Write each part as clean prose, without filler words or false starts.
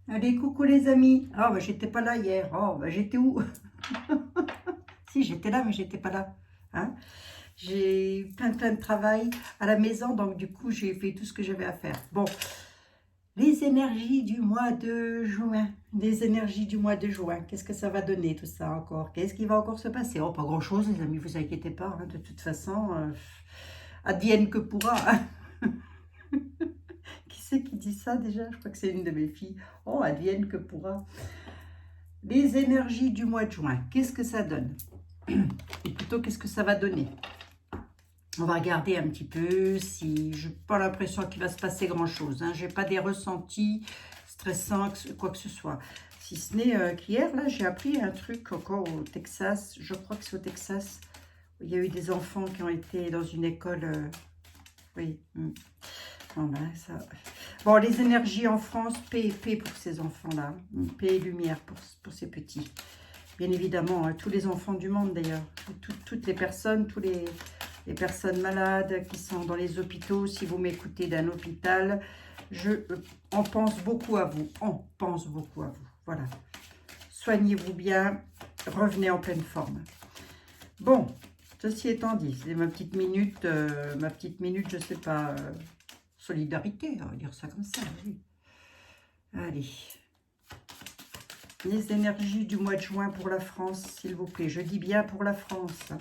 Allez, coucou les amis. Ah, bah, j'étais pas là hier. Oh, bah, j'étais où? Si, j'étais là, mais j'étais pas là. Hein? J'ai eu plein de travail à la maison, donc du coup, j'ai fait tout ce que j'avais à faire. Bon, les énergies du mois de juin. Les énergies du mois de juin. Qu'est-ce que ça va donner tout ça encore? Qu'est-ce qui va encore se passer? Oh, pas grand-chose, les amis, vous inquiétez pas. Hein, de toute façon, advienne que pourra. Hein. Qui c'est qui dit ça déjà? Je crois que c'est une de mes filles. Oh, advienne que pourra. Les énergies du mois de juin, qu'est-ce que ça donne? Ou plutôt, qu'est-ce que ça va donner? On va regarder un petit peu si je n'ai pas l'impression qu'il va se passer grand-chose. Hein. Je n'ai pas des ressentis stressants, quoi que ce soit. Si ce n'est qu'hier, là, j'ai appris un truc encore au Texas. Je crois que c'est au Texas. Il y a eu des enfants qui ont été dans une école. Oui. Bon, ben, ça... bon, les énergies en France, paix pour ces enfants-là. Paix et lumière pour ces petits. Bien évidemment, hein, tous les enfants du monde d'ailleurs. Toutes les personnes, les personnes malades qui sont dans les hôpitaux. Si vous m'écoutez d'un hôpital, on pense beaucoup à vous. On pense beaucoup à vous. Voilà. Soignez-vous bien. Revenez en pleine forme. Bon, ceci étant dit, c'est ma petite minute, je sais pas... solidarité, on va dire ça comme ça, oui. Allez. Les énergies du mois de juin pour la France, s'il vous plaît. Je dis bien pour la France. Hein.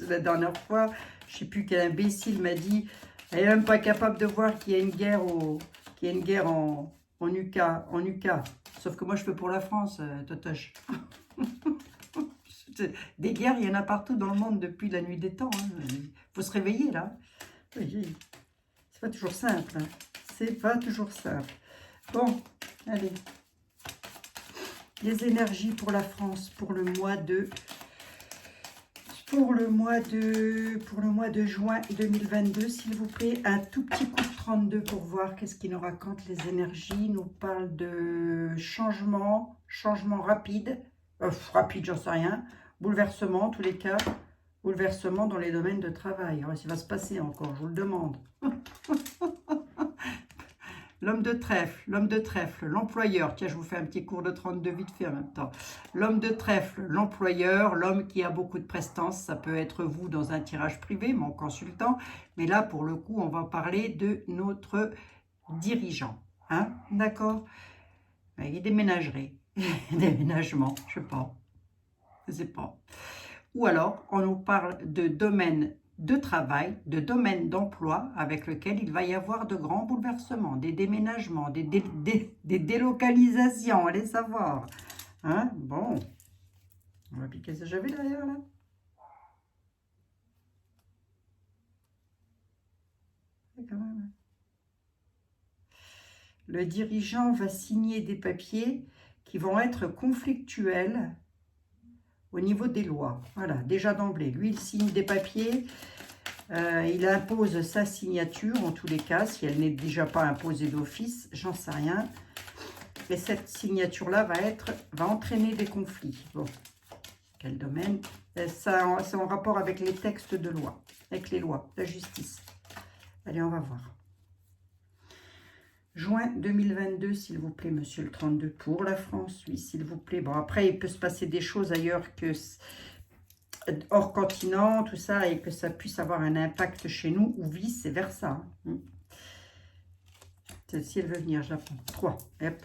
La dernière fois, je ne sais plus quel imbécile m'a dit, elle n'est même pas capable de voir qu'il y a une guerre, en UK. Sauf que moi, je fais pour la France, Totoche. Des guerres, il y en a partout dans le monde depuis la nuit des temps. Il faut se réveiller, là. Oui. C'est pas toujours simple. Hein. C'est pas toujours simple. Bon, allez. Les énergies pour la France pour le mois de juin 2022, s'il vous plaît. Un tout petit coup de 32 pour voir qu'est-ce qui nous raconte les énergies. Nous parle de changement rapide. Rapide, j'en sais rien. Bouleversement, en tous les cas. Bouleversement dans les domaines de travail. Alors, ça va se passer encore, je vous le demande. L'homme de trèfle, l'employeur. Tiens, je vous fais un petit cours de 32 vite fait en même temps. L'homme de trèfle, l'employeur, l'homme qui a beaucoup de prestance. Ça peut être vous dans un tirage privé, mon consultant. Mais là, pour le coup, on va parler de notre dirigeant. Hein? D'accord? Il déménagerait. Déménagement, je sais pas. Je sais pas. Ou alors, on nous parle de domaine de travail, de domaine d'emploi avec lequel il va y avoir de grands bouleversements, des déménagements, des délocalisations, allez savoir. Hein? Bon, on va piquer ce que j'avais derrière là. Quand même. Le dirigeant va signer des papiers qui vont être conflictuels au niveau des lois. Voilà, déjà d'emblée. Lui, il signe des papiers, il impose sa signature, en tous les cas, si elle n'est déjà pas imposée d'office, j'en sais rien. Et cette signature-là va entraîner des conflits. Bon, quel domaine? C'est en rapport avec les textes de loi, avec les lois, la justice. Allez, on va voir. Juin 2022, s'il vous plaît, monsieur le 32, pour la France, oui, s'il vous plaît. Bon, après, il peut se passer des choses ailleurs que hors continent, tout ça, et que ça puisse avoir un impact chez nous, ou vice-versa. Si elle veut venir, je la prends. 3, hop.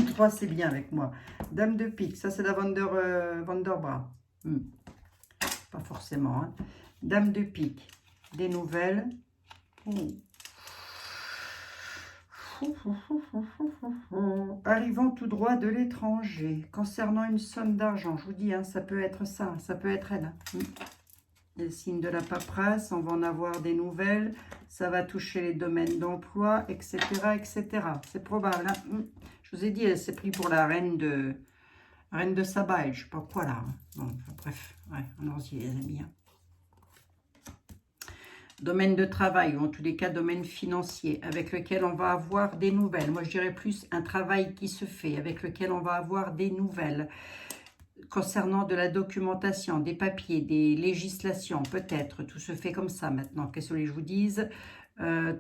3, c'est bien avec moi. Dame de pique, ça c'est la Vanderbra. Pas forcément. Hein. Dame de pique, des nouvelles. Arrivant tout droit de l'étranger, concernant une somme d'argent, je vous dis, hein, ça peut être ça, ça peut être elle. Les signes de la paperasse, on va en avoir des nouvelles, ça va toucher les domaines d'emploi, etc., etc. C'est probable. Hein. Je vous ai dit, elle s'est pris pour la reine de Saba, je ne sais pas quoi là. Hein. Bon, enfin, bref, ouais, allons-y les amis. Hein. Domaine de travail, ou en tous les cas domaine financier, avec lequel on va avoir des nouvelles. Moi, je dirais plus un travail qui se fait, avec lequel on va avoir des nouvelles concernant de la documentation, des papiers, des législations, peut-être. Tout se fait comme ça maintenant. Qu'est-ce que je vous dise?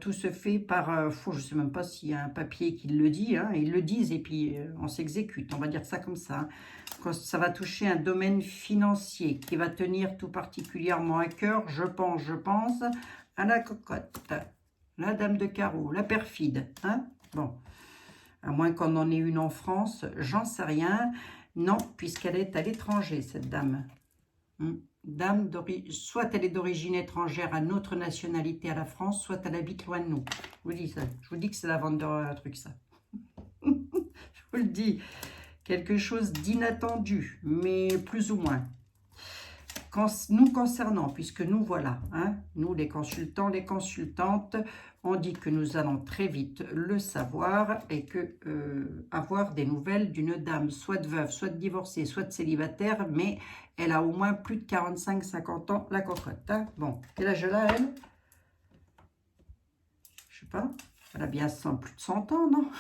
Tout se fait par... je ne sais même pas s'il y a un papier qui le dit. Hein, ils le disent et puis on s'exécute. On va dire ça comme ça. Hein. Quand ça va toucher un domaine financier qui va tenir tout particulièrement à cœur, je pense, à la cocotte, la dame de carreau, la perfide. Hein, bon, à moins qu'on en ait une en France, j'en sais rien. Non, puisqu'elle est à l'étranger, cette dame. Dame, soit elle est d'origine étrangère à notre nationalité à la France, soit elle habite loin de nous. Je vous dis ça. Je vous dis que c'est la vente d'un truc, ça. Je vous le dis. Quelque chose d'inattendu, mais plus ou moins. Nous concernant, puisque nous voilà, hein, nous les consultants, les consultantes, on dit que nous allons très vite le savoir et que avoir des nouvelles d'une dame, soit de veuve, soit de divorcée, soit de célibataire, mais elle a au moins plus de 45-50 ans, la cocotte. Hein. Bon, quel âge elle a, elle? Je sais pas, elle a bien plus de 100 ans, non?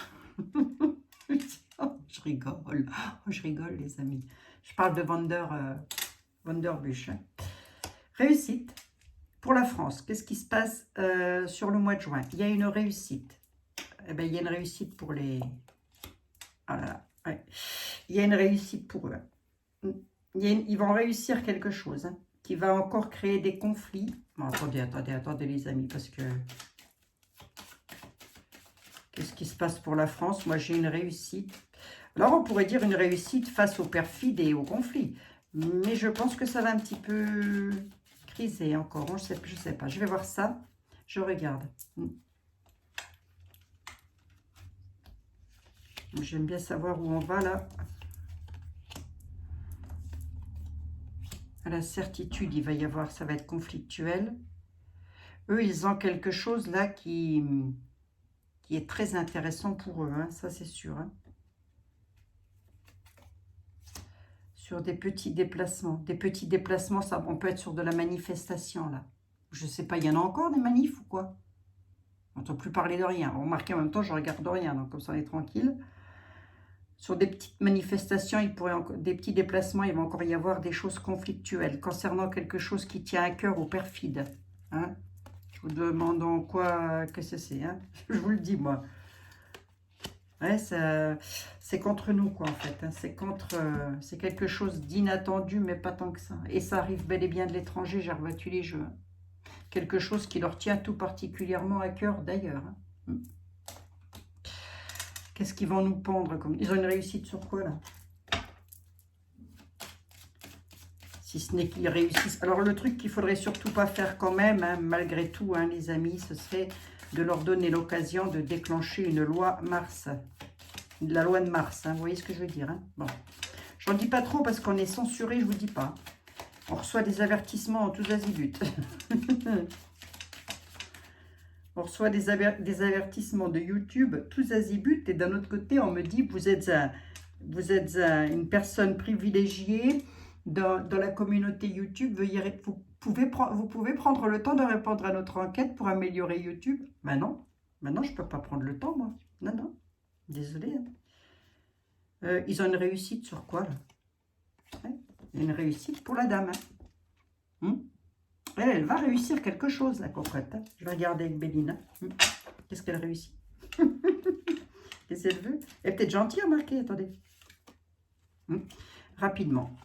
Je rigole, les amis. Je parle de Vanderbush. Hein. Réussite pour la France. Qu'est-ce qui se passe sur le mois de juin? Il y a une réussite. Eh bien, il y a une réussite pour les... Ah là là, ouais. Il y a une réussite pour eux. Ils vont réussir quelque chose hein, qui va encore créer des conflits. Bon, attendez les amis, parce que... Qu'est-ce qui se passe pour la France? Moi, j'ai une réussite. Alors, on pourrait dire une réussite face aux perfides et aux conflits. Mais je pense que ça va un petit peu criser encore. Je sais pas. Je vais voir ça. Je regarde. J'aime bien savoir où on va, là. À la certitude, il va y avoir... Ça va être conflictuel. Eux, ils ont quelque chose, là, qui est très intéressant pour eux. Hein, ça, c'est sûr. Hein. Sur des petits déplacements. Des petits déplacements, ça, on peut être sur de la manifestation, là. Je sais pas, il y en a encore des manifs ou quoi? On n'entend plus parler de rien. Remarquez, en même temps, je regarde rien, donc comme ça, on est tranquille. Sur des petites manifestations, des petits déplacements, il va encore y avoir des choses conflictuelles. Concernant quelque chose qui tient à cœur aux perfides. Hein? Je vous demande en quoi que c'est. Hein? Je vous le dis, moi. Ouais, c'est contre nous, quoi, en fait. Hein. C'est quelque chose d'inattendu, mais pas tant que ça. Et ça arrive bel et bien de l'étranger, j'ai rebattu les jeux. Hein. Quelque chose qui leur tient tout particulièrement à cœur, d'ailleurs. Hein. Qu'est-ce qu'ils vont nous pendre comme... Ils ont une réussite sur quoi, là? Si ce n'est qu'ils réussissent. Alors, le truc qu'il faudrait surtout pas faire quand même, hein, malgré tout, hein, les amis, ce serait de leur donner l'occasion de déclencher une loi Mars. La loi de Mars, hein, vous voyez ce que je veux dire. Hein? Bon, j'en dis pas trop parce qu'on est censuré, je vous dis pas. On reçoit des avertissements en tous azimuts. On reçoit des avertissements de YouTube, tous azimuts, et d'un autre côté, on me dit vous êtes une personne privilégiée dans la communauté YouTube. Vous pouvez prendre le temps de répondre à notre enquête pour améliorer YouTube. Ben non, je ne peux pas prendre le temps, moi. Non, désolé. Hein. Ils ont une réussite sur quoi, là? Ouais, une réussite pour la dame. Hein. Elle va réussir quelque chose, la cocotte. Hein. Je vais regarder avec Bélina. Qu'est-ce qu'elle réussit? Qu'est-ce qu'elle veut? Elle est peut-être gentille, remarquez, attendez. Rapidement.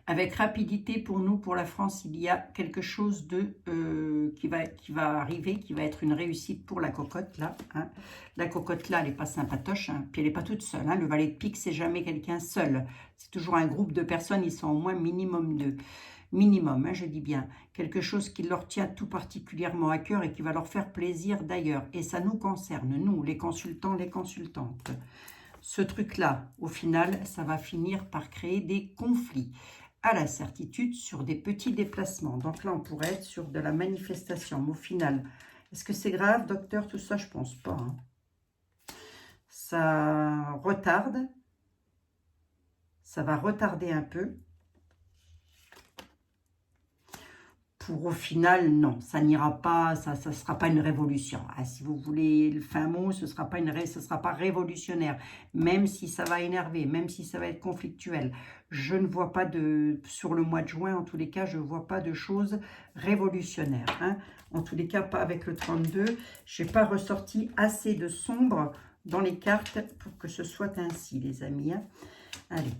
Avec rapidité, pour nous, pour la France, il y a quelque chose qui va arriver, qui va être une réussite pour la cocotte, là. Hein. La cocotte, là, elle n'est pas sympatoche, hein, puis elle n'est pas toute seule. Hein. Le valet de pique, c'est jamais quelqu'un seul. C'est toujours un groupe de personnes, ils sont au moins minimum deux. Minimum, hein, je dis bien. Quelque chose qui leur tient tout particulièrement à cœur et qui va leur faire plaisir d'ailleurs. Et ça nous concerne, nous, les consultants, les consultantes. Ce truc-là, au final, ça va finir par créer des conflits. À la certitude sur des petits déplacements. Donc là, on pourrait être sur de la manifestation. Mais au final, est-ce que c'est grave, docteur? Tout ça, je pense pas. Hein. Ça retarde. Ça va retarder un peu. pour au final, non, ça n'ira pas, ça ne sera pas une révolution. Ah, si vous voulez le fin mot, ce ne sera pas révolutionnaire, même si ça va énerver, même si ça va être conflictuel. Je ne vois pas sur le mois de juin, en tous les cas, je ne vois pas de choses révolutionnaires. Hein. En tous les cas, pas avec le 32. Je n'ai pas ressorti assez de sombre dans les cartes pour que ce soit ainsi, les amis. Hein. Allez.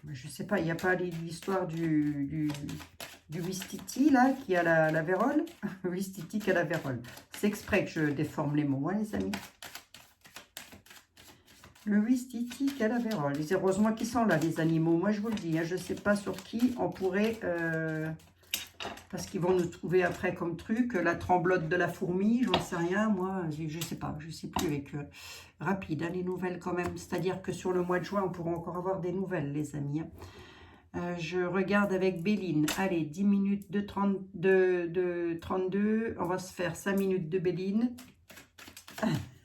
Je ne sais pas, il n'y a pas l'histoire du Wistiti, là, qui a la vérole. Wistiti qui a la vérole. C'est exprès que je déforme les mots, hein, les amis. Le Wistiti qui a la vérole. Heureusement qu'ils sont là, les animaux. Moi, je vous le dis, hein, je ne sais pas sur qui on pourrait... parce qu'ils vont nous trouver après comme truc. La tremblote de la fourmi, j'en sais rien. Moi, je ne sais pas. Je ne sais plus avec eux. Rapide, hein, les nouvelles quand même. C'est-à-dire que sur le mois de juin, on pourra encore avoir des nouvelles, les amis. Hein. Je regarde avec Béline. Allez, 10 minutes de 32. On va se faire 5 minutes de Béline.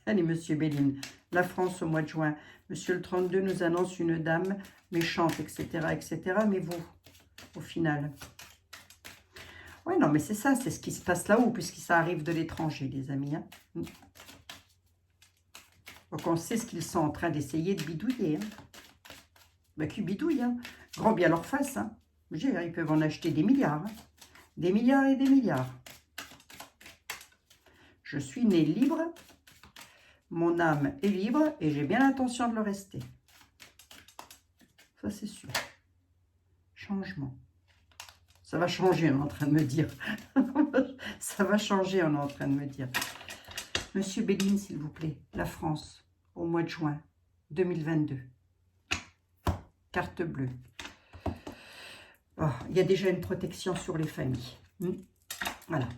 Allez, monsieur Béline. La France au mois de juin. Monsieur le 32 nous annonce une dame méchante, etc., etc. Mais vous, au final... Oui, non, mais c'est ça. C'est ce qui se passe là-haut, puisque ça arrive de l'étranger, les amis. Hein. Donc, on sait ce qu'ils sont en train d'essayer de bidouiller. Hein. Ben, qui bidouille, hein. Grand bien leur face. Hein. Ils peuvent en acheter des milliards. Hein. Des milliards et des milliards. Je suis né libre. Mon âme est libre et j'ai bien l'intention de le rester. Ça, c'est sûr. Changement. Ça va changer, on est en train de me dire. Ça va changer, on est en train de me dire. Monsieur Béline, s'il vous plaît. La France, au mois de juin 2022. Carte bleue. Oh, il y a déjà une protection sur les familles. Voilà.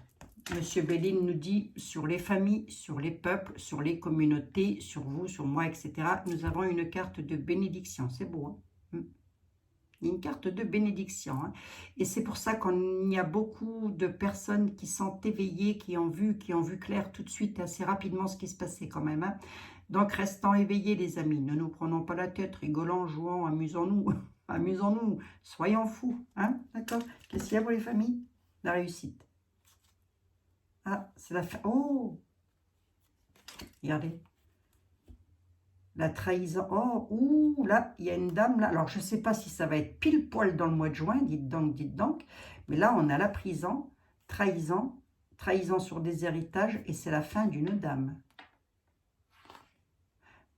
Monsieur Béline nous dit sur les familles, sur les peuples, sur les communautés, sur vous, sur moi, etc. Nous avons une carte de bénédiction. C'est beau, hein? Il y a une carte de bénédiction. Hein? Et c'est pour ça qu'il y a beaucoup de personnes qui sont éveillées, qui ont vu clair tout de suite, assez rapidement, ce qui se passait quand même. Hein? Donc, restons éveillés, les amis. Ne nous prenons pas la tête, rigolons, jouons, amusons-nous. Amusons-nous, soyons fous. Hein? D'accord? Qu'est-ce qu'il y a pour les familles? La réussite. Ah, c'est la fin. Oh! Regardez. La trahison. Oh, ouh, là, il y a une dame là. Alors, je ne sais pas si ça va être pile poil dans le mois de juin, dites donc, dites donc. Mais là, on a la prison, trahison sur des héritages, et c'est la fin d'une dame.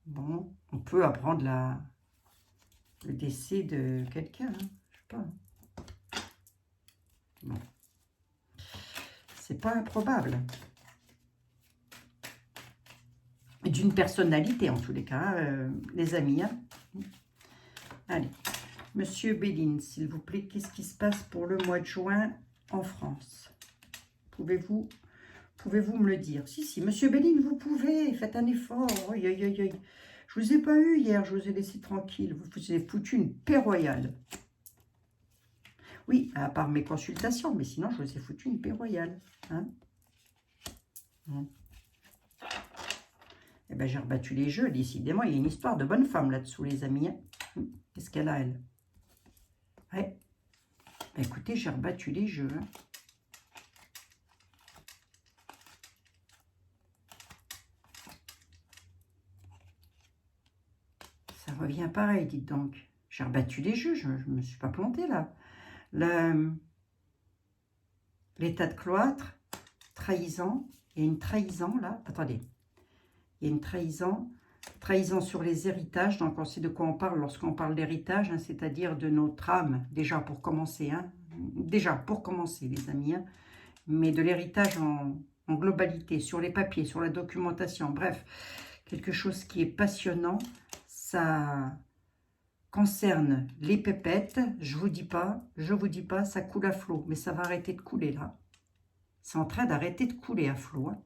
Bon, on peut apprendre le décès de quelqu'un, hein, je sais pas. Bon. C'est pas improbable. D'une personnalité, en tous les cas, les amis. Hein. Allez, monsieur Béline, s'il vous plaît, qu'est-ce qui se passe pour le mois de juin en France? Pouvez-vous me le dire? Si, monsieur Béline, vous pouvez, faites un effort. Oi, oi, oi, oi. Je vous ai pas eu hier, je vous ai laissé tranquille. Vous vous avez foutu une paix royale. Oui, à part mes consultations, mais sinon, je vous ai foutu une paix royale. Hein? Eh bien, j'ai rebattu les jeux, décidément. Il y a une histoire de bonne femme là-dessous, les amis. Hein. Qu'est-ce qu'elle a, elle? Ouais. Ben, écoutez, j'ai rebattu les jeux. Hein. Ça revient pareil, dites donc. J'ai rebattu les jeux, je ne me suis pas plantée, là. L'état de cloître, trahison. Il y a une trahison, là. Attendez. Il y a une trahison sur les héritages. Donc, on sait de quoi on parle lorsqu'on parle d'héritage, hein, c'est-à-dire de notre âme, déjà pour commencer. Hein, déjà, pour commencer, les amis. Hein, mais de l'héritage en globalité, sur les papiers, sur la documentation. Bref, quelque chose qui est passionnant. Ça concerne les pépettes. Je vous dis pas, ça coule à flot. Mais ça va arrêter de couler, là. C'est en train d'arrêter de couler à flot. Hein.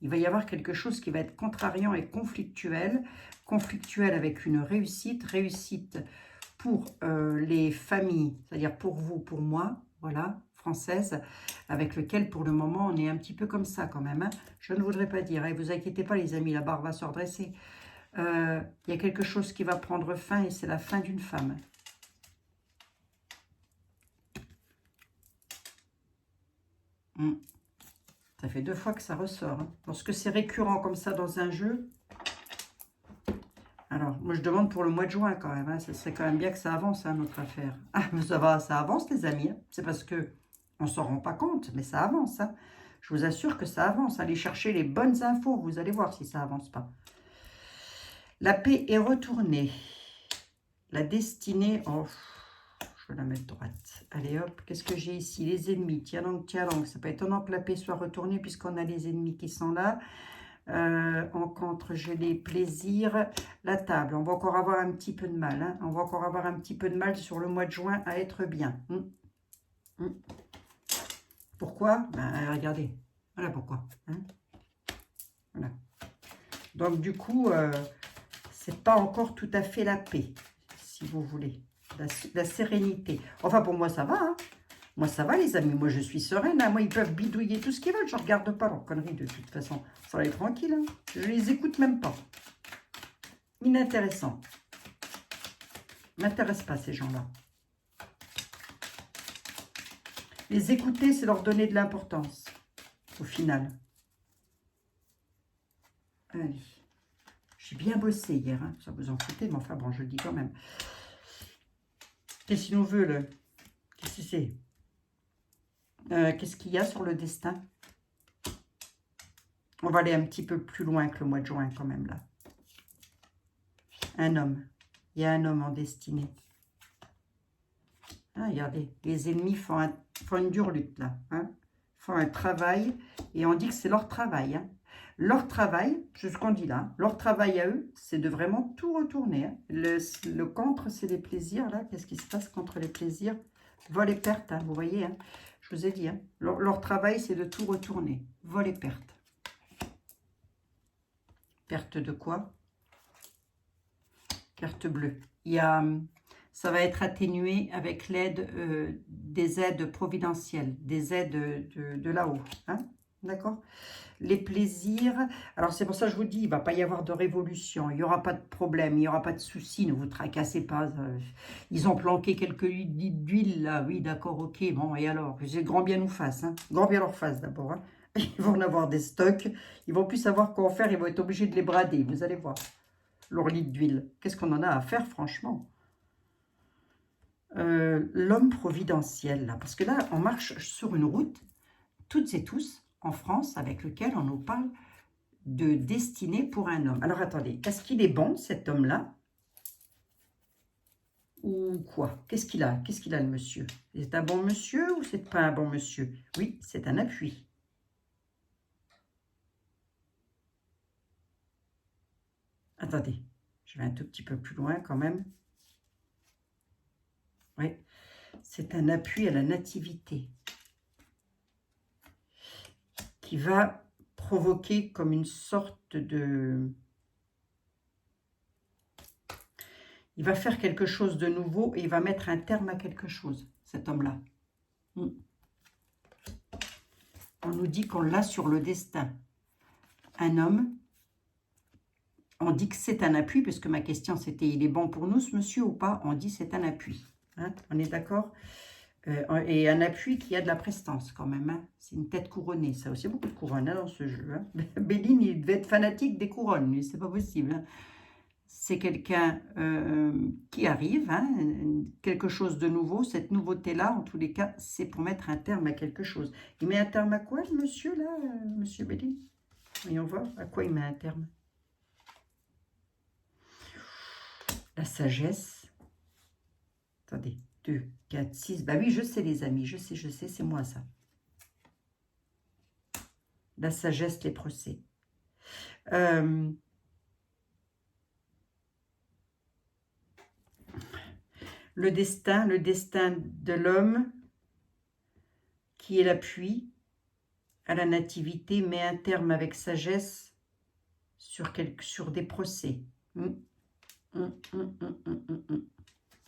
Il va y avoir quelque chose qui va être contrariant et conflictuel. Conflictuel avec une réussite. Réussite pour les familles, c'est-à-dire pour vous, pour moi, voilà, française, avec lequel pour le moment on est un petit peu comme ça quand même. Hein. Je ne voudrais pas dire, et vous inquiétez pas les amis, la barre va se redresser. Il y a quelque chose qui va prendre fin et c'est la fin d'une femme. Ça fait 2 fois que ça ressort. Hein. Lorsque c'est récurrent comme ça dans un jeu. Alors, moi je demande pour le mois de juin quand même. Hein. Ce serait quand même bien que ça avance, hein, notre affaire. Ah, mais ça va, ça avance les amis. Hein. C'est parce que on s'en rend pas compte, mais ça avance. Hein. Je vous assure que ça avance. Allez chercher les bonnes infos. Vous allez voir si ça avance pas. La paix est retournée. La destinée... Oh, je vais la mettre droite. Allez hop, qu'est-ce que j'ai ici? Les ennemis. Tiens donc, tiens donc. C'est pas étonnant que la paix soit retournée puisqu'on a les ennemis qui sont là. En contre, je les plaisirs. La table, on va encore avoir un petit peu de mal. Hein. On va encore avoir un petit peu de mal sur le mois de juin à être bien. Pourquoi? Ben, regardez. Voilà pourquoi. Hein. Voilà. Donc, du coup, c'est pas encore tout à fait la paix, si vous voulez. La sérénité. Enfin, pour moi, ça va. Hein. Moi, ça va, les amis. Moi, je suis sereine. Hein. Moi, ils peuvent bidouiller tout ce qu'ils veulent. Je ne regarde pas leurs conneries, de toute façon. Ça va être tranquille. Hein. Je les écoute même pas. Inintéressant. M'intéresse pas, ces gens-là. Les écouter, c'est leur donner de l'importance. Au final. Allez. J'ai bien bossé hier. Hein. Ça vous en foutez, mais enfin, bon, je le dis quand même. Qu'est-ce qu'il nous veut, là? Qu'est-ce que c'est? Qu'est-ce qu'il y a sur le destin? On va aller un petit peu plus loin que le mois de juin quand même là. Un homme. Il y a un homme en destinée. Ah, regardez, les ennemis font une dure lutte là. Hein, font un travail et on dit que c'est leur travail. Hein. Leur travail, c'est ce qu'on dit là, leur travail à eux, c'est de vraiment tout retourner. Hein. Le contre, c'est les plaisirs là. Qu'est-ce qui se passe contre les plaisirs? Vol et perte, hein, vous voyez. Hein. Je vous ai dit, hein, leur travail, c'est de tout retourner. Vol et perte. Perte de quoi? Carte bleue. Il y a, ça va être atténué avec l'aide des aides providentielles, des aides de là-haut. Hein, d'accord? Les plaisirs. Alors, c'est pour ça que je vous dis, il ne va pas y avoir de révolution. Il n'y aura pas de problème, il n'y aura pas de souci. Ne vous tracassez pas. Ils ont planqué quelques litres d'huile, là. Oui, d'accord, ok. Bon, et alors? J'ai grand bien nous fasse. Hein. Grand bien leur face, d'abord. Hein. Ils vont en avoir des stocks. Ils vont plus savoir quoi en faire. Ils vont être obligés de les brader. Vous allez voir. Leur litre d'huile. Qu'est-ce qu'on en a à faire, franchement? L'homme providentiel, là. Parce que là, on marche sur une route, toutes et tous, en France, avec lequel on nous parle de destinée pour un homme. Alors, attendez. Est-ce qu'il est bon, cet homme-là? Ou quoi? Qu'est-ce qu'il a? Qu'est-ce qu'il a, le monsieur? C'est un bon monsieur ou c'est pas un bon monsieur? Oui, c'est un appui. Attendez, je vais un tout petit peu plus loin quand même. Oui, c'est un appui à la nativité qui va provoquer comme une sorte de... Il va faire quelque chose de nouveau et il va mettre un terme à quelque chose, cet homme-là. On nous dit qu'on l'a sur le destin. Un homme, on dit que c'est un appui, parce que ma question c'était, il est bon pour nous ce monsieur ou pas? On dit c'est un appui. Hein, on est d'accord? Et un appui qui a de la prestance quand même. Hein. C'est une tête couronnée. Ça aussi, beaucoup de couronnes hein, dans ce jeu. Hein. Béline, il devait être fanatique des couronnes, mais c'est pas possible. Hein. C'est quelqu'un qui arrive, hein, quelque chose de nouveau. Cette nouveauté-là, en tous les cas, c'est pour mettre un terme à quelque chose. Il met un terme à quoi, le monsieur, là, monsieur Béline? Voyons voir, à quoi il met un terme? La sagesse. Attendez, 2, 4, 6. Bah oui, je sais, les amis, je sais, c'est moi, ça. La sagesse, les procès. Le destin de l'homme qui est l'appui à la nativité met un terme avec sagesse sur des procès.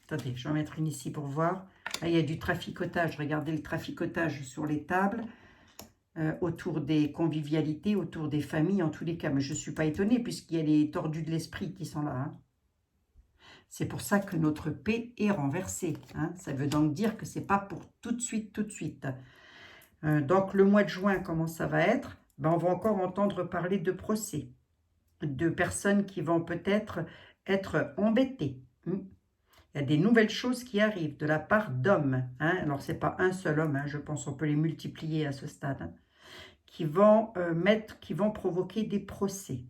Attendez, je vais en mettre une ici pour voir. Là, il y a du traficotage. Regardez le traficotage sur les tables, autour des convivialités, autour des familles, en tous les cas. Mais je ne suis pas étonnée, puisqu'il y a les tordus de l'esprit qui sont là. Hein. C'est pour ça que notre paix est renversée. Hein. Ça veut donc dire que ce n'est pas pour tout de suite, tout de suite. Donc, le mois de juin, comment ça va être? Ben, on va encore entendre parler de procès, de personnes qui vont peut-être être embêtées. Il y a des nouvelles choses qui arrivent de la part d'hommes. Hein. Alors, ce n'est pas un seul homme, hein, je pense on peut les multiplier à ce stade, hein, qui vont provoquer des procès.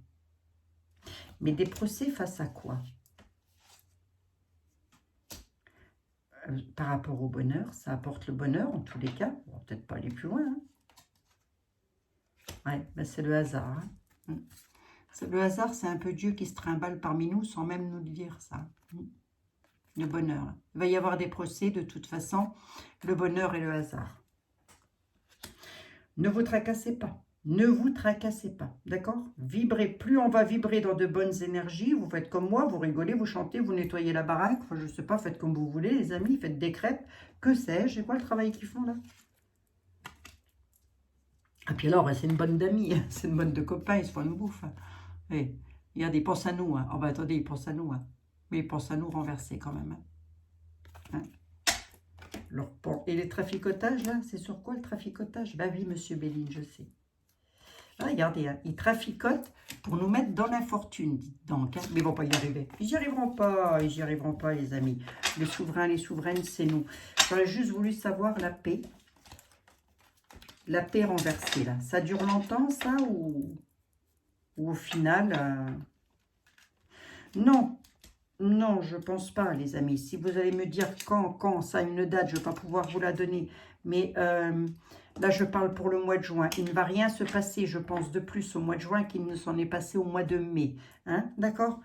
Mais des procès face à quoi? Par rapport au bonheur, ça apporte le bonheur en tous les cas. On va peut-être pas aller plus loin. Hein. Ouais, ben c'est le hasard. Hein. Le hasard, c'est un peu Dieu qui se trimballe parmi nous sans même nous le dire, ça. Le bonheur. Il va y avoir des procès de toute façon. Le bonheur et le hasard. Ne vous tracassez pas. Ne vous tracassez pas, d'accord? Vibrez. Plus on va vibrer dans de bonnes énergies, vous faites comme moi, vous rigolez, vous chantez, vous nettoyez la baraque. Enfin, je ne sais pas, faites comme vous voulez, les amis, faites des crêpes. Que sais-je? C'est quoi le travail qu'ils font là? Et puis alors, c'est une bonne d'amis, c'est une bonne de copains, ils se font une bouffe. Et il y a des pensent à nous. Hein. Oh, bah attendez, ils pensent à nous. Hein. Mais ils pensent à nous renverser quand même. Hein. Et les traficotages, là, c'est sur quoi le traficotage? Bah oui, monsieur Béline, je sais. Ah, regardez, hein, ils traficotent pour nous mettre dans l'infortune, dites donc. Hein. Mais ils ne vont pas y arriver. Ils n'y arriveront pas, ils n'y arriveront pas, les amis. Les souverains, les souveraines, c'est nous. J'aurais juste voulu savoir la paix. La paix renversée, là. Ça dure longtemps, ça, ou au final... Non, non, je pense pas, les amis. Si vous allez me dire quand, ça a une date, je ne vais pas pouvoir vous la donner. Mais là, je parle pour le mois de juin. Il ne va rien se passer, je pense, de plus au mois de juin qu'il ne s'en est passé au mois de mai. Hein, d'accord?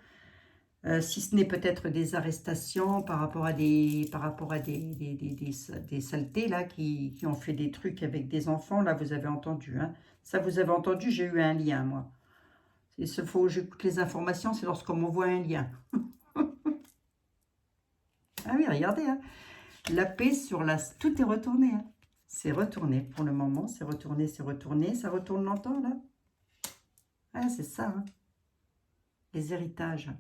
Si ce n'est peut-être des arrestations par rapport à des saletés là, qui ont fait des trucs avec des enfants. Là, vous avez entendu. Hein. Ça, vous avez entendu, j'ai eu un lien, moi. Il faut que j'écoute les informations, c'est lorsqu'on m'envoie un lien. Ah oui, regardez, hein. La paix sur la... Tout est retourné. Hein. C'est retourné pour le moment. C'est retourné, c'est retourné. Ça retourne longtemps, là. Ah, c'est ça. Hein. Les héritages.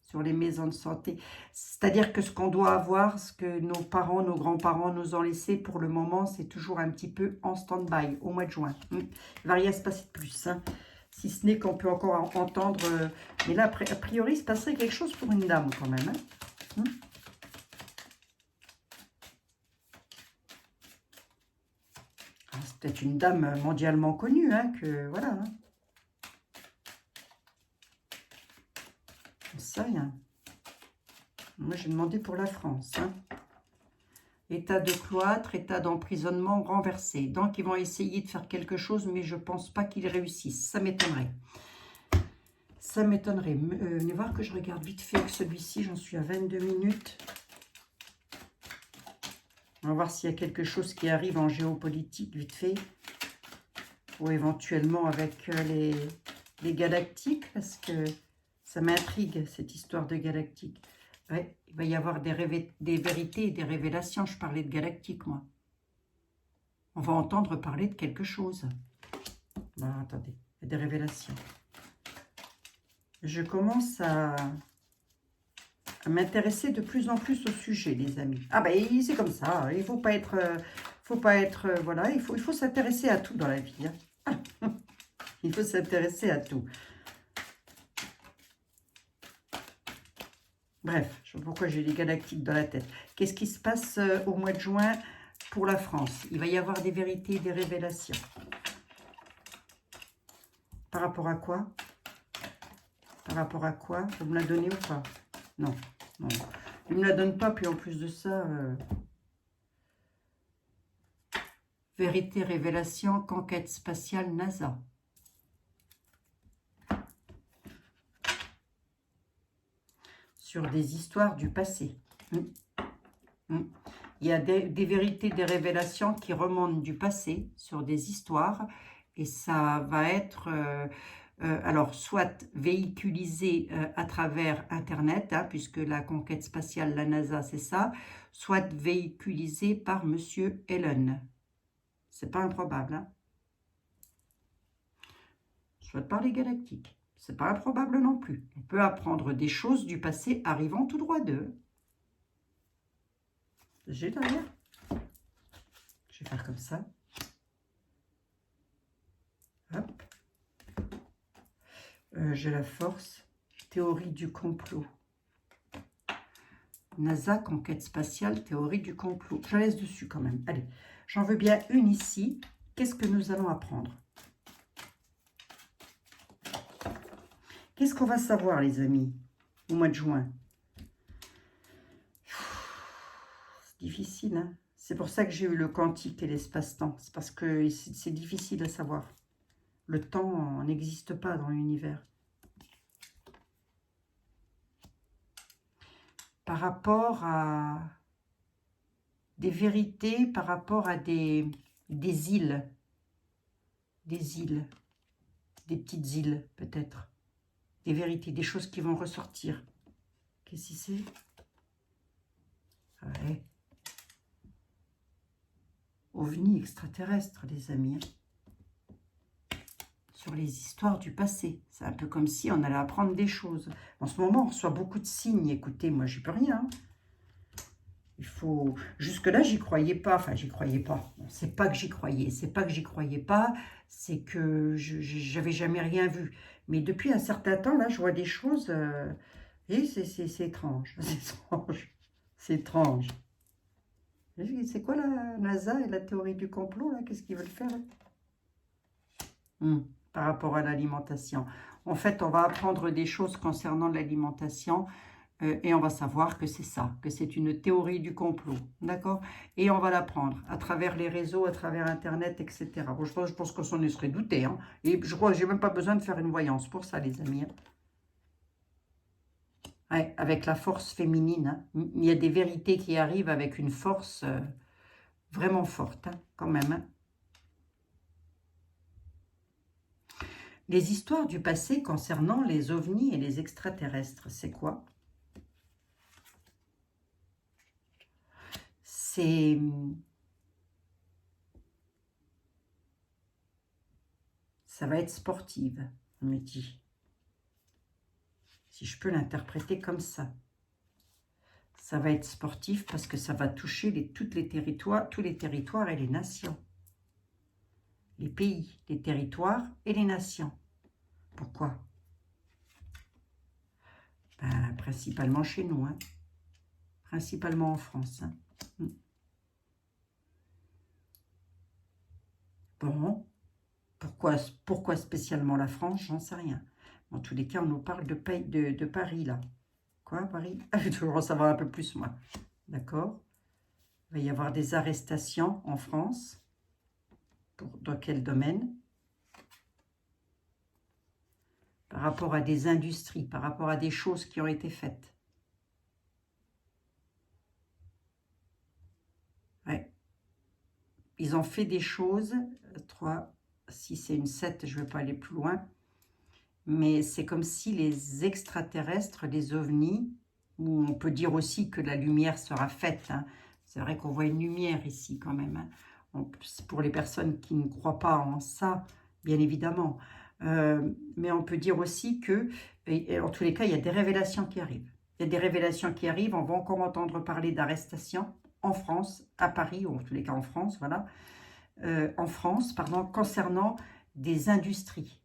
Sur les maisons de santé. C'est-à-dire que ce qu'on doit avoir, ce que nos parents, nos grands-parents nous ont laissé, pour le moment, c'est toujours un petit peu en stand-by, au mois de juin. Il ne va rien se passer de plus. Hein. Si ce n'est qu'on peut encore entendre... mais là, a priori, il se passerait quelque chose pour une dame, quand même. Hein. C'est peut-être une dame mondialement connue, hein, que... Voilà, hein. Ça, rien. Moi, j'ai demandé pour la France. Hein. État de cloître, état d'emprisonnement renversé. Donc, ils vont essayer de faire quelque chose, mais je ne pense pas qu'ils réussissent. Ça m'étonnerait. Ça m'étonnerait. Venez voir que je regarde vite fait avec celui-ci. J'en suis à 22 minutes. On va voir s'il y a quelque chose qui arrive en géopolitique, vite fait. Ou éventuellement avec les galactiques, parce que ça m'intrigue, cette histoire de galactique. Ouais, il va y avoir des vérités et des révélations. Je parlais de galactique, moi. On va entendre parler de quelque chose. Non, attendez, il y a des révélations. Je commence à m'intéresser de plus en plus au sujet, les amis. Ah ben, c'est comme ça. Il ne faut pas être... voilà, il faut s'intéresser à tout dans la vie. Hein. Il faut s'intéresser à tout. Bref, je sais pas pourquoi j'ai les galactiques dans la tête. Qu'est-ce qui se passe au mois de juin pour la France? Il va y avoir des vérités et des révélations. Par rapport à quoi? Par rapport à quoi? Vous me la donnez ou pas? Non, non. Il ne me la donne pas, puis en plus de ça... Vérité, révélation, conquête spatiale, NASA. Sur des histoires du passé. Il y a des vérités, des révélations qui remontent du passé sur des histoires. Et ça va être, alors, soit véhiculisé à travers Internet, hein, puisque la conquête spatiale, la NASA, c'est ça, soit véhiculisé par Monsieur Elon. C'est pas improbable. Hein. Soit par les galactiques. C'est pas improbable non plus. On peut apprendre des choses du passé arrivant tout droit d'eux. J'ai derrière. Je vais faire comme ça. Hop. J'ai la force. Théorie du complot. NASA, conquête spatiale, théorie du complot. Je la laisse dessus quand même. Allez, j'en veux bien une ici. Qu'est-ce que nous allons apprendre? Qu'est-ce qu'on va savoir, les amis, au mois de juin? C'est difficile, hein? C'est pour ça que j'ai eu le quantique et l'espace-temps. C'est parce que c'est difficile à savoir. Le temps n'existe pas dans l'univers. Par rapport à des vérités, par rapport à des îles. Des îles. Des petites îles, peut-être. Des vérités, des choses qui vont ressortir. Qu'est-ce que c'est? Ouais. OVNI extraterrestre, les amis. Sur les histoires du passé. C'est un peu comme si on allait apprendre des choses. En ce moment, on reçoit beaucoup de signes. Écoutez, moi, j'y peux rien. Il faut... Jusque-là, j'y croyais pas. Enfin, j'y croyais pas. Bon, c'est pas que j'y croyais. C'est pas que j'y croyais pas. C'est que j'avais jamais rien vu. Mais depuis un certain temps, là, je vois des choses... Et c'est étrange. C'est étrange. C'est étrange. C'est quoi la NASA et la théorie du complot, là? Qu'est-ce qu'ils veulent faire, là? Par rapport à l'alimentation. En fait, on va apprendre des choses concernant l'alimentation et on va savoir que c'est ça, que c'est une théorie du complot, d'accord? Et on va l'apprendre à travers les réseaux, à travers Internet, etc. Bon, je pense qu'on s'en serait douté, hein. Et je crois que je n'ai même pas besoin de faire une voyance pour ça, les amis, hein. Ouais, avec la force féminine, hein. Il y a des vérités qui arrivent avec une force vraiment forte, hein, quand même, hein. Les histoires du passé concernant les ovnis et les extraterrestres, c'est quoi? C'est... Ça va être sportive, on me dit. Si je peux l'interpréter comme ça. Ça va être sportif parce que ça va toucher tous les territoires et les nations. Les pays, les territoires et les nations. Pourquoi? Ben, principalement chez nous, hein. Principalement en France, hein. Bon, pourquoi spécialement la France? J'en sais rien. En tous les cas, on nous parle de Paris, là. Quoi, Paris? Ah, je vais toujours en savoir un peu plus, moi. D'accord? Il va y avoir des arrestations en France. Dans quel domaine? Par rapport à des industries, par rapport à des choses qui ont été faites. Ouais. Ils ont fait des choses. 3, si c'est une 7, je ne vais pas aller plus loin. Mais c'est comme si les extraterrestres, les ovnis, ou on peut dire aussi que la lumière sera faite, hein. C'est vrai qu'on voit une lumière ici quand même, hein. Pour les personnes qui ne croient pas en ça, bien évidemment. Mais on peut dire aussi que, et en tous les cas, il y a des révélations qui arrivent. Il y a des révélations qui arrivent. On va encore entendre parler d'arrestations en France, à Paris, ou en tous les cas en France, voilà. En France, pardon, concernant des industries.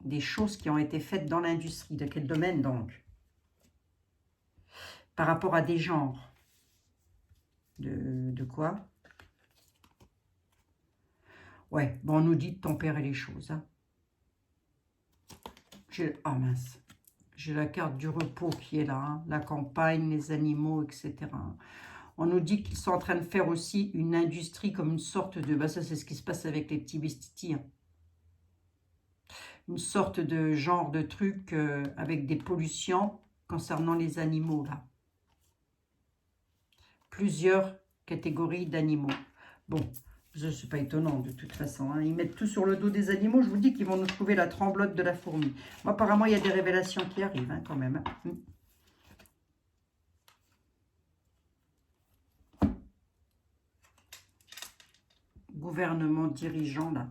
Des choses qui ont été faites dans l'industrie. De quel domaine, donc? Par rapport à des genres. De quoi? Ouais, bon, on nous dit de tempérer les choses, hein. Oh mince, j'ai la carte du repos qui est là, hein. La campagne, les animaux, etc. On nous dit qu'ils sont en train de faire aussi une industrie comme une sorte de... Bah ça, c'est ce qui se passe avec les petits bestitis, hein. Une sorte de genre de truc avec des pollutions concernant les animaux, là. Plusieurs catégories d'animaux. Bon, c'est pas étonnant de toute façon, hein. Ils mettent tout sur le dos des animaux. Je vous dis qu'ils vont nous trouver la tremblote de la fourmi. Moi, apparemment, il y a des révélations qui arrivent, hein, quand même, hein. Gouvernement dirigeant, là.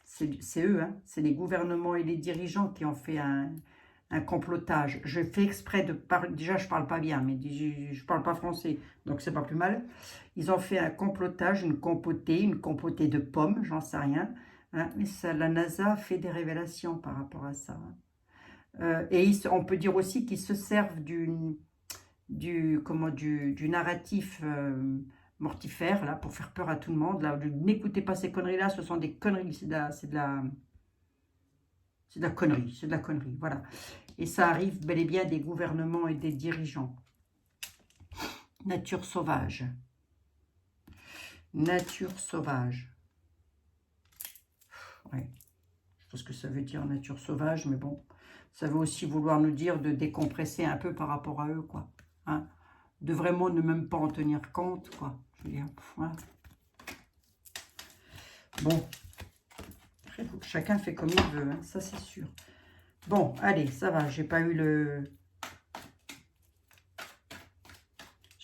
C'est eux, hein. C'est les gouvernements et les dirigeants qui ont fait un un complotage. Je fais exprès de parler, déjà je parle pas bien, mais je parle pas français, donc c'est pas plus mal. Ils ont fait un complotage, une compotée de pommes, j'en sais rien. Hein, mais ça, la NASA fait des révélations par rapport à ça. Hein. Et on peut dire aussi qu'ils se servent du narratif mortifère, là, pour faire peur à tout le monde. Là, n'écoutez pas ces conneries-là, ce sont des conneries, c'est de la connerie, voilà. Et ça arrive bel et bien des gouvernements et des dirigeants. Nature sauvage. Nature sauvage. Ouais. Je sais pas ce que ça veut dire, nature sauvage, mais bon. Ça veut aussi vouloir nous dire de décompresser un peu par rapport à eux, quoi. Hein, de vraiment ne même pas en tenir compte, quoi. Je veux dire, voilà. Bon. Après, chacun fait comme il veut, hein, ça c'est sûr. Bon, allez, ça va, j'ai pas eu le...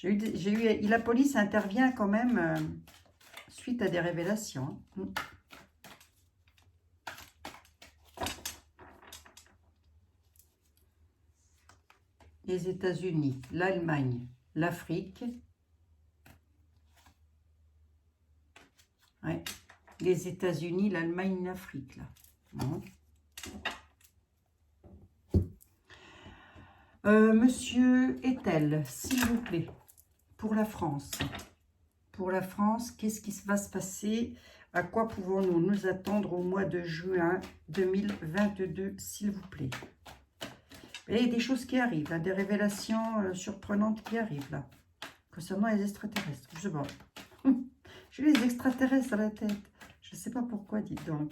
La police intervient quand même suite à des révélations. Hein. Les États-Unis, l'Allemagne, l'Afrique. Ouais. Les États-Unis, l'Allemagne, l'Afrique, là. Bon. Monsieur Etel, s'il vous plaît, pour la France. Pour la France, qu'est-ce qui va se passer? À quoi pouvons-nous nous attendre au mois de juin 2022, s'il vous plaît? Et il y a des choses qui arrivent, hein, des révélations surprenantes qui arrivent là, concernant les extraterrestres. Je sais pas. J'ai les extraterrestres à la tête. Je ne sais pas pourquoi, dites donc.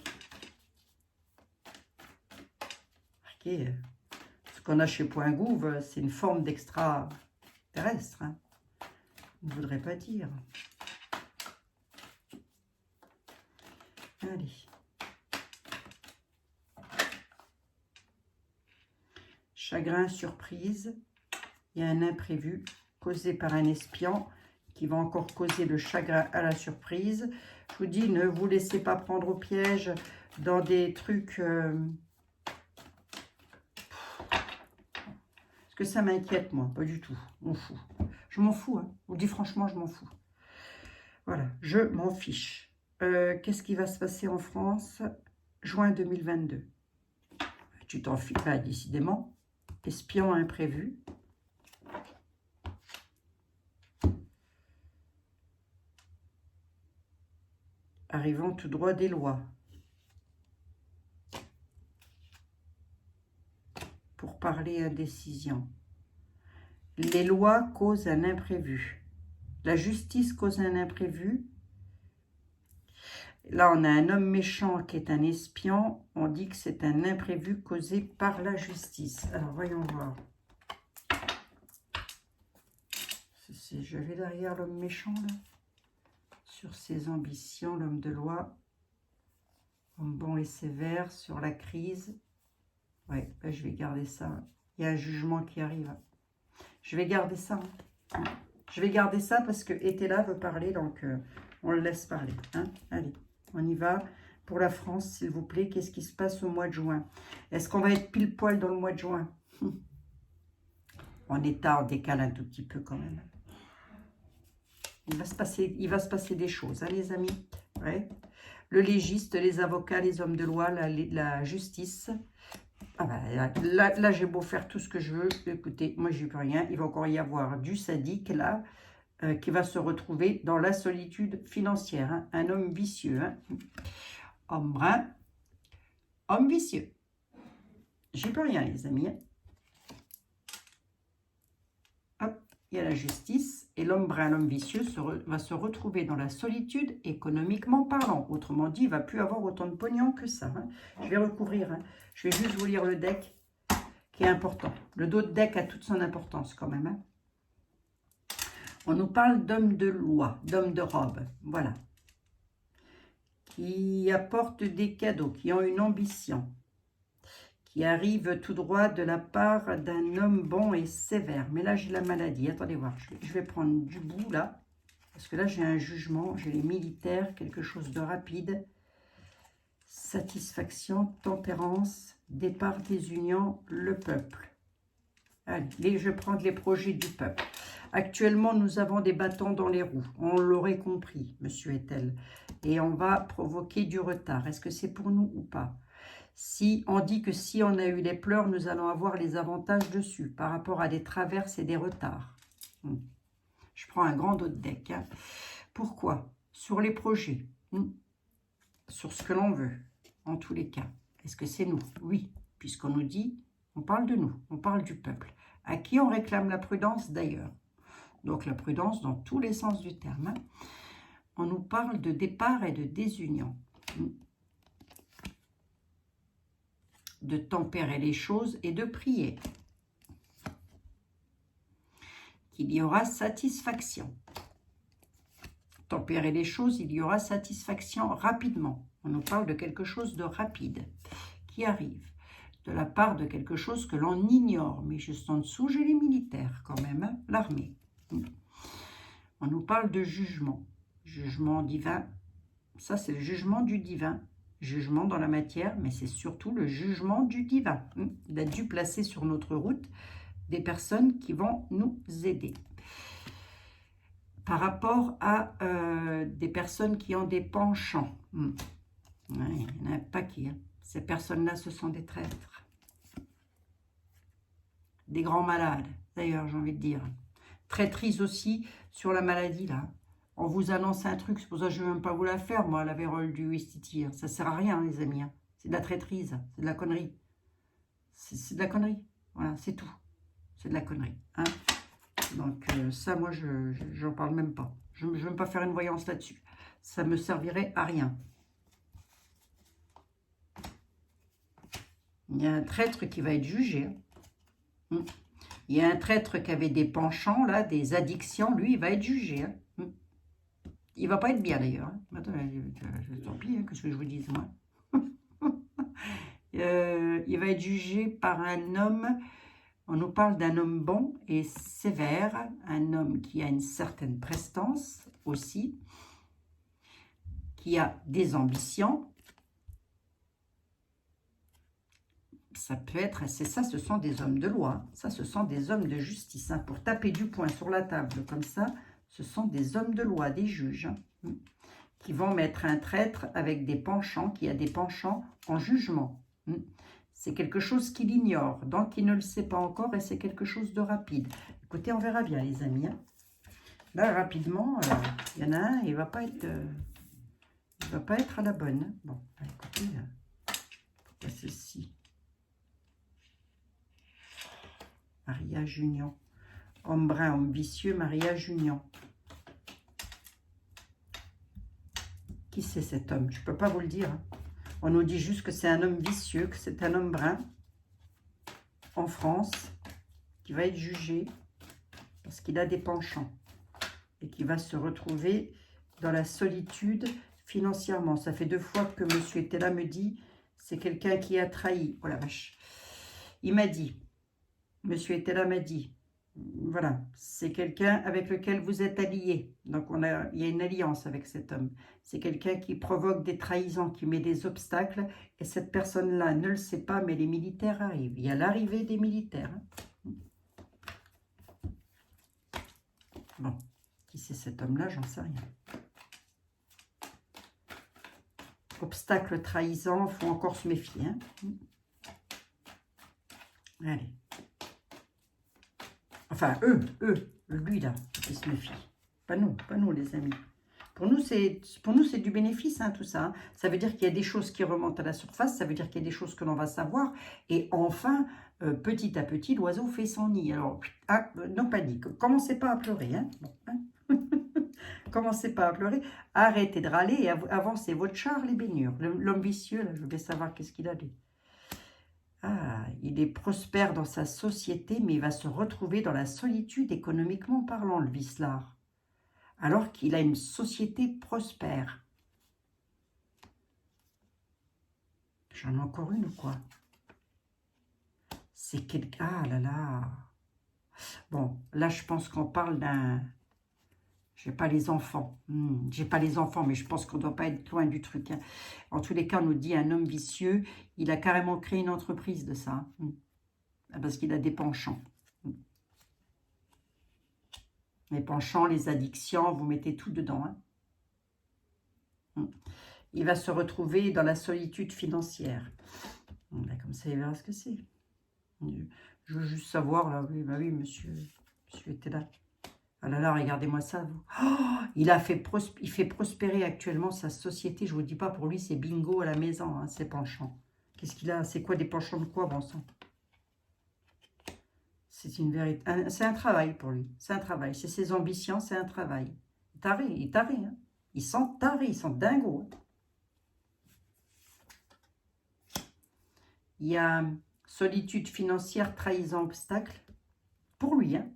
Okay. Ce qu'on a chez Point Gouv, c'est une forme d'extraterrestre. Hein. On ne voudrait pas dire. Allez. Chagrin, surprise. Il y a un imprévu causé par un espion qui va encore causer le chagrin à la surprise. Je vous dis, ne vous laissez pas prendre au piège dans des trucs... Parce que ça m'inquiète, moi. Pas du tout. On fout. Je m'en fous. Hein. Je vous dis franchement, je m'en fous. Voilà, je m'en fiche. Qu'est-ce qui va se passer en France? Juin 2022. Tu t'en fiches pas, décidément. Espion imprévu. Arrivant tout droit des lois. Pour parler à décision. Les lois causent un imprévu. La justice cause un imprévu. Là, on a un homme méchant qui est un espion. On dit que c'est un imprévu causé par la justice. Alors, voyons voir. Je vais derrière l'homme méchant, là. Sur ses ambitions, l'homme de loi. Homme bon et sévère, sur la crise. Ouais, ben, je vais garder ça. Il y a un jugement qui arrive. Je vais garder ça. Hein. Je vais garder ça parce que Etela veut parler, donc on le laisse parler. Hein. Allez, on y va. Pour la France, s'il vous plaît, qu'est-ce qui se passe au mois de juin? Est-ce qu'on va être pile poil dans le mois de juin? En état, on décale un tout petit peu quand même. Il va se passer des choses, hein, les amis. Ouais. Le légiste, les avocats, les hommes de loi, la justice. Ah ben, là j'ai beau faire tout ce que je veux. Écoutez, moi, j'y peux rien. Il va encore y avoir du sadique, là, qui va se retrouver dans la solitude financière. Hein. Un homme vicieux. Hein. Homme brun, homme vicieux. J'y peux rien, les amis. Hein. Hop, il y a la justice. Et l'homme brun, l'homme vicieux, va se retrouver dans la solitude économiquement parlant. Autrement dit, il ne va plus avoir autant de pognon que ça. Hein. Je vais recouvrir. Hein. Je vais juste vous lire le deck qui est important. Le dos de deck a toute son importance quand même. Hein. On nous parle d'hommes de loi, d'hommes de robe. Voilà. Qui apportent des cadeaux, qui ont une ambition. Qui arrive tout droit de la part d'un homme bon et sévère. Mais là, j'ai la maladie. Attendez voir, je vais prendre du bout, là. Parce que là, j'ai un jugement. J'ai les militaires, quelque chose de rapide. Satisfaction, tempérance. Départ, désunion, le peuple. Allez, je vais prendre les projets du peuple. Actuellement, nous avons des bâtons dans les roues. On l'aurait compris, monsieur Etel. Et on va provoquer du retard. Est-ce que c'est pour nous ou pas? Si on dit que si on a eu les pleurs, nous allons avoir les avantages dessus par rapport à des traverses et des retards. Je prends un grand dos de deck. Hein. Pourquoi? Sur les projets. Sur ce que l'on veut, en tous les cas. Est-ce que c'est nous? Oui, puisqu'on nous dit, on parle de nous, on parle du peuple. À qui on réclame la prudence d'ailleurs? Donc la prudence dans tous les sens du terme. Hein. On nous parle de départ et de désunion. De tempérer les choses et de prier. Qu'il y aura satisfaction. Tempérer les choses, il y aura satisfaction rapidement. On nous parle de quelque chose de rapide qui arrive. De la part de quelque chose que l'on ignore. Mais juste en dessous, j'ai les militaires quand même, hein, l'armée. On nous parle de jugement. Jugement divin. Ça, c'est le jugement du divin. Jugement dans la matière, mais c'est surtout le jugement du divin. Il a dû placer sur notre route des personnes qui vont nous aider. Par rapport à des personnes qui ont des penchants. Ouais, il y en a un paquet. Hein. Ces personnes-là, ce sont des traîtres. Des grands malades, d'ailleurs, j'ai envie de dire. Traîtrise aussi sur la maladie, là. On vous annonce un truc, c'est pour ça que je ne vais même pas vous la faire, moi, la vérole du Wistiti. Hein. Ça ne sert à rien, les amis. Hein. C'est de la traîtrise, c'est de la connerie. C'est de la connerie. Voilà, c'est tout. C'est de la connerie. Hein. Donc ça, moi, je n'en parle même pas. Je ne vais même pas faire une voyance là-dessus. Ça me servirait à rien. Il y a un traître qui va être jugé. Hein. Il y a un traître qui avait des penchants, là, des addictions. Lui, il va être jugé. Hein. Il ne va pas être bien, d'ailleurs. Hein. Tant pis, hein, qu'est-ce que je vous dise, moi. Il va être jugé par un homme. On nous parle d'un homme bon et sévère, un homme qui a une certaine prestance aussi, qui a des ambitions. Ça peut être, c'est ça, ce sont des hommes de loi, ça, ce sont des hommes de justice. Hein. Pour taper du poing sur la table comme ça, ce sont des hommes de loi, des juges, hein, qui vont mettre un traître avec des penchants, qui a des penchants en jugement. C'est quelque chose qu'il ignore, donc il ne le sait pas encore et c'est quelque chose de rapide. Écoutez, on verra bien, les amis. Hein. Là, rapidement, il y en a un, il ne va pas être à la bonne. Hein. Bon, écoutez, pourquoi ceci? Mariage union. Homme brun, homme vicieux, mariage union. Qui c'est cet homme? Je ne peux pas vous le dire. Hein. On nous dit juste que c'est un homme vicieux, que c'est un homme brun en France qui va être jugé parce qu'il a des penchants et qui va se retrouver dans la solitude financièrement. Ça fait 2 fois que monsieur était là, me dit, c'est quelqu'un qui a trahi. Oh la vache. Il m'a dit, monsieur était là, m'a dit, voilà, c'est quelqu'un avec lequel vous êtes allié. Donc, il y a une alliance avec cet homme. C'est quelqu'un qui provoque des trahisons, qui met des obstacles. Et cette personne-là ne le sait pas, mais les militaires arrivent. Il y a l'arrivée des militaires. Hein. Bon, qui c'est cet homme-là? J'en sais rien. Obstacle, trahison, il faut encore se méfier. Hein. Allez. Enfin, lui là, qui se méfie. Pas nous les amis. Pour nous, c'est du bénéfice, hein, tout ça. Hein. Ça veut dire qu'il y a des choses qui remontent à la surface, ça veut dire qu'il y a des choses que l'on va savoir. Et enfin, petit à petit, l'oiseau fait son nid. Alors, non panique, commencez pas à pleurer. Hein. Bon, hein. Commencez pas à pleurer. Arrêtez de râler et avancez votre char, les baignures. L'homme vicieux, là, je voulais savoir qu'est-ce qu'il a dit. Ah, il est prospère dans sa société, mais il va se retrouver dans la solitude économiquement parlant, le vicelard. Alors qu'il a une société prospère. J'en ai encore une ou quoi? C'est quelqu'un... Ah là là. Bon, là je pense qu'on parle d'un... Je n'ai pas les enfants. J'ai pas les enfants, mais je pense qu'on ne doit pas être loin du truc. Hein. En tous les cas, on nous dit un homme vicieux, il a carrément créé une entreprise de ça. Parce qu'il a des penchants. Les penchants, les addictions, vous mettez tout dedans. Hein. Il va se retrouver dans la solitude financière. Comme ça, il verra ce que c'est. Je veux juste savoir, là, oui, bah oui, monsieur était là. Ah là là, regardez-moi ça, vous. Oh, il fait prospérer actuellement sa société. Je ne vous dis pas, pour lui, c'est bingo à la maison, hein, ses penchants. Qu'est-ce qu'il a? C'est quoi des penchants de quoi, bon sang? C'est une vérité. C'est un travail pour lui. C'est un travail. C'est ses ambitions, c'est un travail. Il est taré. Hein. Ils sont tarés, ils sont dingos. Hein. Il y a solitude financière, trahison, obstacle. Pour lui, hein.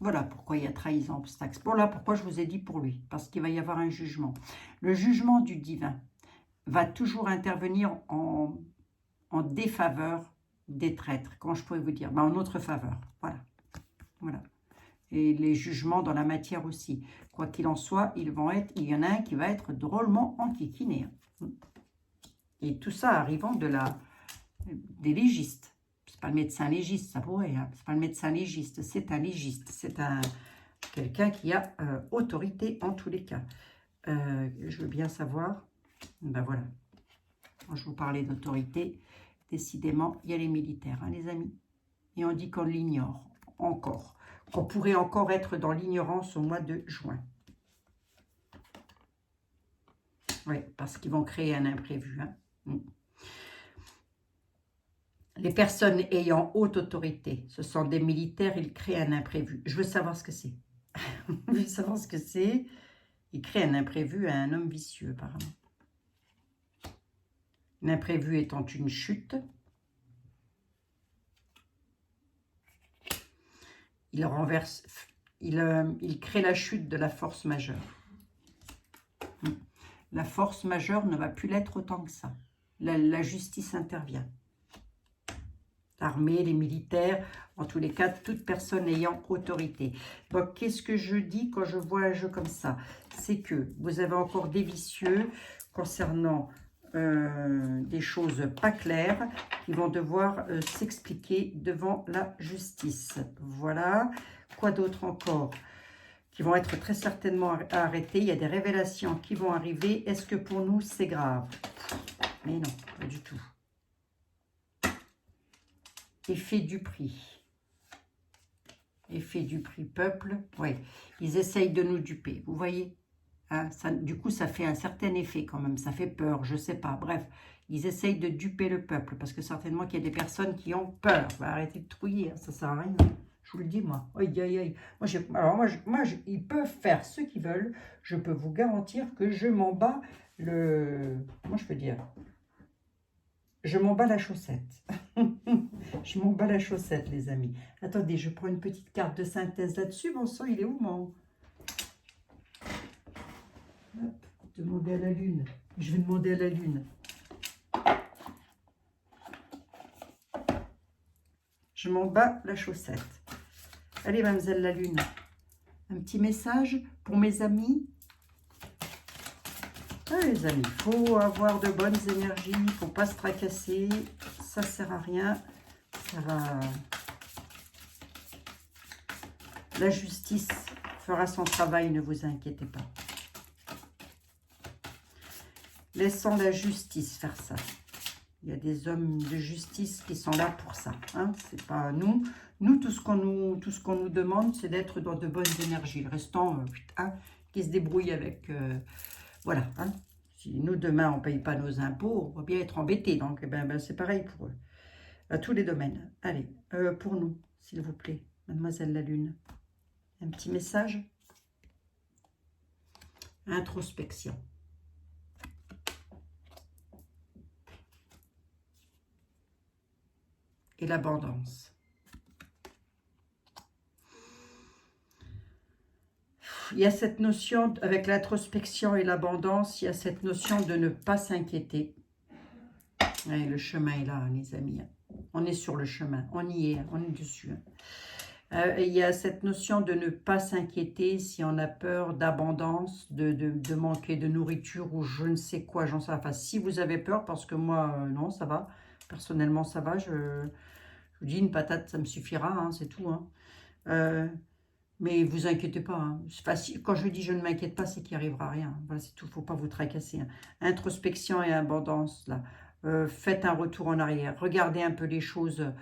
Voilà pourquoi il y a trahison, obstacle. Voilà pourquoi je vous ai dit pour lui. Parce qu'il va y avoir un jugement. Le jugement du divin va toujours intervenir en défaveur des traîtres. Comment je pourrais vous dire? En notre faveur. Voilà. Et les jugements dans la matière aussi. Quoi qu'il en soit, il y en a un qui va être drôlement enquiquiné. Et tout ça arrivant des légistes. C'est pas le médecin légiste, ça pourrait. Hein. C'est pas le médecin légiste, c'est un légiste. C'est quelqu'un qui a autorité en tous les cas. Je veux bien savoir. Ben voilà. Quand je vous parlais d'autorité, décidément, il y a les militaires, hein, les amis. Et on dit qu'on l'ignore encore. Qu'on pourrait encore être dans l'ignorance au mois de juin. Oui, parce qu'ils vont créer un imprévu. Hein. Les personnes ayant haute autorité, ce sont des militaires, ils créent un imprévu. Je veux savoir ce que c'est. Je veux savoir ce que c'est. Ils créent un imprévu à un homme vicieux, apparemment. L'imprévu étant une chute. Il renverse, il crée la chute de la force majeure. La force majeure ne va plus l'être autant que ça. La justice intervient. L'armée, les militaires, en tous les cas, toute personne ayant autorité. Donc, qu'est-ce que je dis quand je vois un jeu comme ça? C'est que vous avez encore des vicieux concernant des choses pas claires qui vont devoir s'expliquer devant la justice. Voilà. Quoi d'autre encore? Qui vont être très certainement arrêtés. Il y a des révélations qui vont arriver. Est-ce que pour nous, c'est grave? Mais non, pas du tout. Effet du prix. Effet du prix, peuple. Oui, ils essayent de nous duper. Vous voyez? Hein, ça, du coup, ça fait un certain effet quand même. Ça fait peur, je ne sais pas. Bref, ils essayent de duper le peuple. Parce que certainement qu'il y a des personnes qui ont peur. Arrêtez de trouiller, hein, ça ne sert à rien. Je vous le dis, moi. Aïe, aïe, aïe. Ils peuvent faire ce qu'ils veulent. Je peux vous garantir que je m'en bats comment je peux dire? Je m'en bats la chaussette. Je m'en bats la chaussette, les amis. Attendez, je prends une petite carte de synthèse là-dessus. Bon sang, il est où, mon... Hop, demander à la lune. Je vais demander à la lune. Je m'en bats la chaussette. Allez, mademoiselle la lune. Un petit message pour mes amis. Ah, les amis, il faut avoir de bonnes énergies. Il ne faut pas se tracasser. Ça ne sert à rien. Ça va... La justice fera son travail, ne vous inquiétez pas. Laissons la justice faire ça. Il y a des hommes de justice qui sont là pour ça. Hein. C'est pas nous. Nous, tout ce qu'on nous demande, c'est d'être dans de bonnes énergies. Le restant, qui se débrouille avec... voilà. Hein. Si nous, demain, on ne paye pas nos impôts, on va bien être embêtés. Donc, c'est pareil pour eux. À tous les domaines. Allez, pour nous, s'il vous plaît, mademoiselle la lune. Un petit message. Introspection. Et l'abondance. Il y a cette notion, avec l'introspection et l'abondance, il y a cette notion de ne pas s'inquiéter. Le chemin est là, les amis. On est sur le chemin, on y est, on est dessus. Il y a cette notion de ne pas s'inquiéter si on a peur d'abondance, de manquer de nourriture ou je ne sais quoi, j'en sais. Enfin, si vous avez peur, parce que moi, non, ça va. Personnellement, ça va. Je vous dis, une patate, ça me suffira, hein, c'est tout. Hein. Mais vous inquiétez pas. Hein. Quand je dis je ne m'inquiète pas, c'est qu'il n'y arrivera rien. Voilà, c'est tout. Il ne faut pas vous tracasser. Hein. Introspection et abondance, là. Faites un retour en arrière. Regardez un peu les choses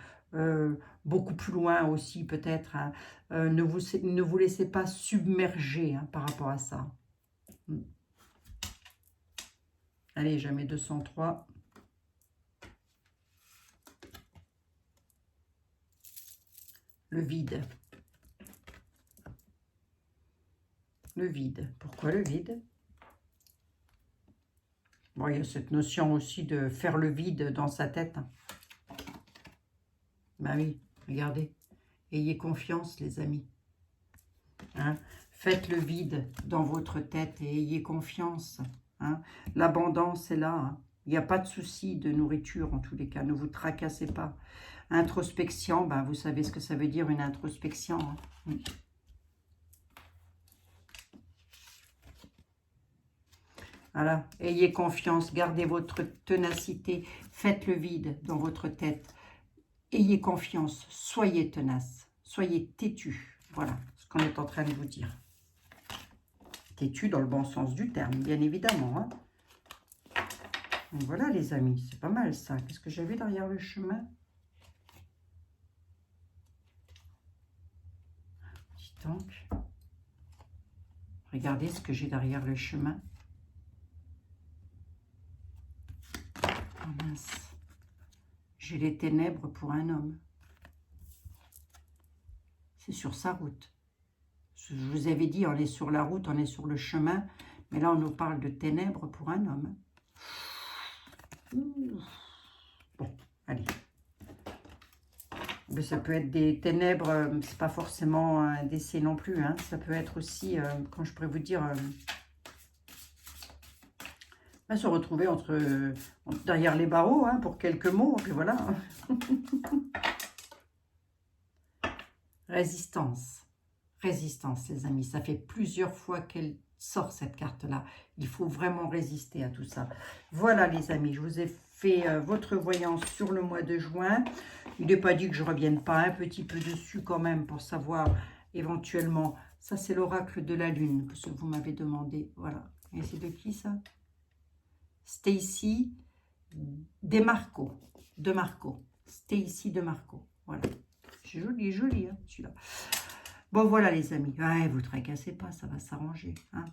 beaucoup plus loin aussi, peut-être. Hein. Ne vous laissez pas submerger hein, par rapport à ça. Allez, je mets 203. Le vide. Le vide. Pourquoi le vide? Bon, il y a cette notion aussi de faire le vide dans sa tête. Ben oui, regardez. Ayez confiance, les amis. Hein? Faites le vide dans votre tête et ayez confiance. Hein? L'abondance est là. Hein? Il n'y a pas de souci de nourriture, en tous les cas. Ne vous tracassez pas. Introspection, ben, vous savez ce que ça veut dire, une introspection. Hein? Voilà, ayez confiance, gardez votre ténacité, faites le vide dans votre tête. Ayez confiance, soyez tenace, soyez têtu. Voilà ce qu'on est en train de vous dire. Têtu dans le bon sens du terme, bien évidemment. Hein. Donc voilà les amis, c'est pas mal ça. Qu'est-ce que j'avais derrière le chemin? Dis donc. Regardez ce que j'ai derrière le chemin. Oh mince. J'ai les ténèbres pour un homme. C'est sur sa route. Je vous avais dit, on est sur la route, on est sur le chemin. Mais là, on nous parle de ténèbres pour un homme. Bon, allez. Mais ça peut être des ténèbres, c'est pas forcément un décès non plus. Hein. Ça peut être aussi, quand je pourrais vous dire... se retrouver derrière les barreaux hein, pour quelques mots, et puis voilà. Résistance. Résistance, les amis. Ça fait plusieurs fois qu'elle sort, cette carte-là. Il faut vraiment résister à tout ça. Voilà, les amis. Je vous ai fait votre voyance sur le mois de juin. Il n'est pas dit que je ne revienne pas un petit peu dessus quand même pour savoir éventuellement. Ça, c'est l'oracle de la lune que vous m'avez demandé. Voilà. Et c'est de qui, ça? Stacy DeMarco. Stacy DeMarco. Voilà. C'est joli, joli, hein, celui-là. Bon, voilà, les amis. Ouais, vous ne tracassez pas, ça va s'arranger. Hein.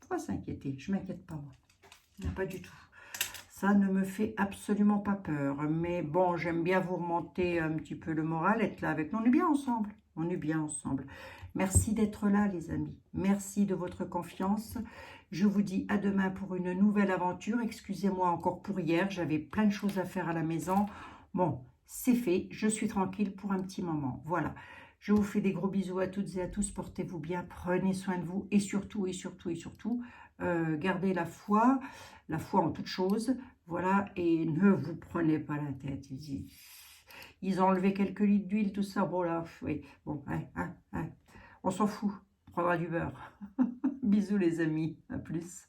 Pourquoi s'inquiéter? Je ne m'inquiète pas, moi. Non, pas du tout. Ça ne me fait absolument pas peur. Mais bon, j'aime bien vous remonter un petit peu le moral, être là avec nous. On est bien ensemble. On est bien ensemble. Merci d'être là, les amis. Merci de votre confiance. Je vous dis à demain pour une nouvelle aventure. Excusez-moi encore pour hier. J'avais plein de choses à faire à la maison. Bon, c'est fait. Je suis tranquille pour un petit moment. Voilà. Je vous fais des gros bisous à toutes et à tous. Portez-vous bien. Prenez soin de vous. Et surtout, gardez la foi en toutes choses. Voilà. Et ne vous prenez pas la tête. Ils ont enlevé quelques litres d'huile, tout ça. Bon, là, oui. Bon, on s'en fout. On prendra du beurre. Bisous, les amis. À plus.